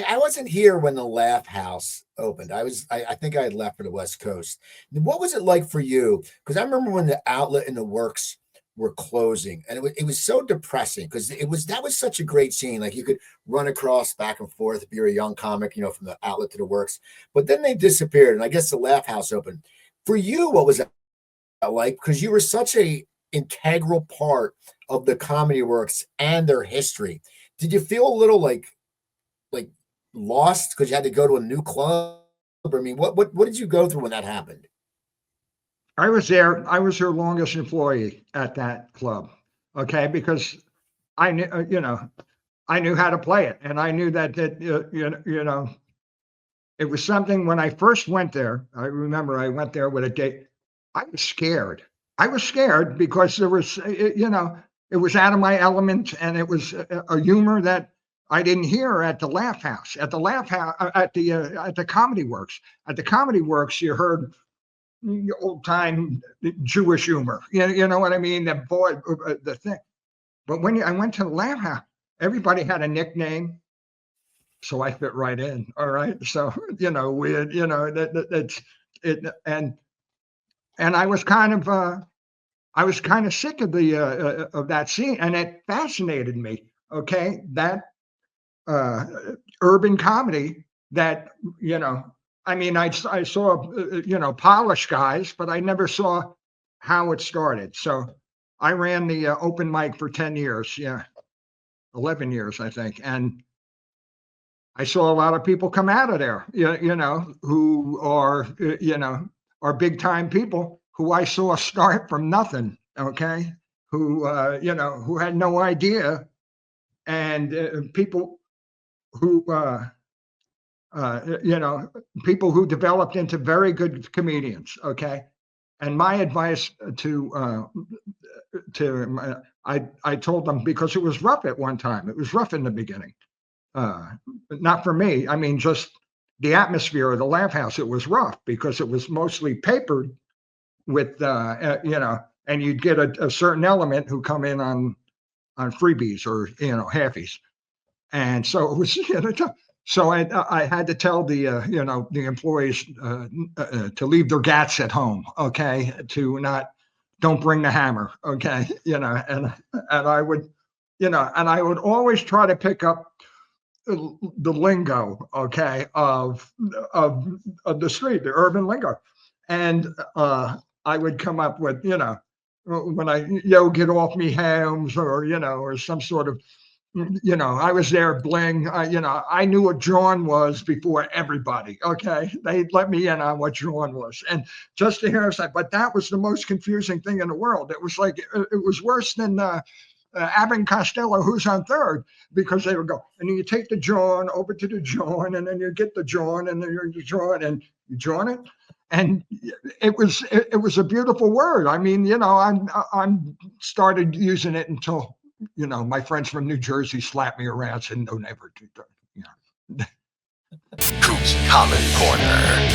I wasn't here when the Laugh House opened. I think I had left for the West Coast. What was it like for you? Because I remember when the outlet and the works were closing, and it was so depressing because that was such a great scene. Like you could run across back and forth if you're a young comic, from the outlet to the works. But then they disappeared, and I guess the Laugh House opened. For you, what was that like? Because you were such a integral part of the Comedy Works and their history. Did you feel a little like lost because you had to go to a new club? I mean, what did you go through when that happened? I was there. I was their longest employee at that club. Okay, because I knew, I knew how to play it, and I knew that it was something. When I first went there, I remember I went there with a date. I was scared. I was scared because there was, it was out of my element, and it was a humor that I didn't hear at the Laugh House. At the Laugh House, at the Comedy Works. At the Comedy Works, you heard old time Jewish humor. You know what I mean? The thing. But when I went to the Laugh House, everybody had a nickname, so I fit right in. All right, so we had, that's it, and I was kind of sick of that scene, and it fascinated me. Okay, that urban comedy that I mean, I saw polished guys, but I never saw how it started. So I ran the open mic for 10 years, 11 years, I think, and I saw a lot of people come out of there, who are big time people who I saw start from nothing. Okay, who had no idea, and people who people who developed into very good comedians. Okay, and my advice I told them, because it was rough at one time. It was rough in the beginning. Not for me. I mean, just the atmosphere of the Laugh House. It was rough because it was mostly papered with and you'd get a certain element who come in on freebies or halfies, and so it was tough. So I had to tell the employees to leave their gats at home. Okay, don't bring the hammer. Okay, and I would and I would always try to pick up the lingo, okay, of the street, the urban lingo, and I would come up with when get off me hams, or some sort of I was there bling. I knew what John was before everybody. Okay, they let me in on what John was, and just to hear him say, but that was the most confusing thing in the world. It was like it was worse than Abbott and Costello, who's on third, because they would go, and then you take the John over to the John, and then you get the John, and then you're the John, and you join it. And it was a beautiful word. I mean, I'm started using it until my friends from New Jersey slapped me around and said, "No, never do that." Coop's Comment Corner.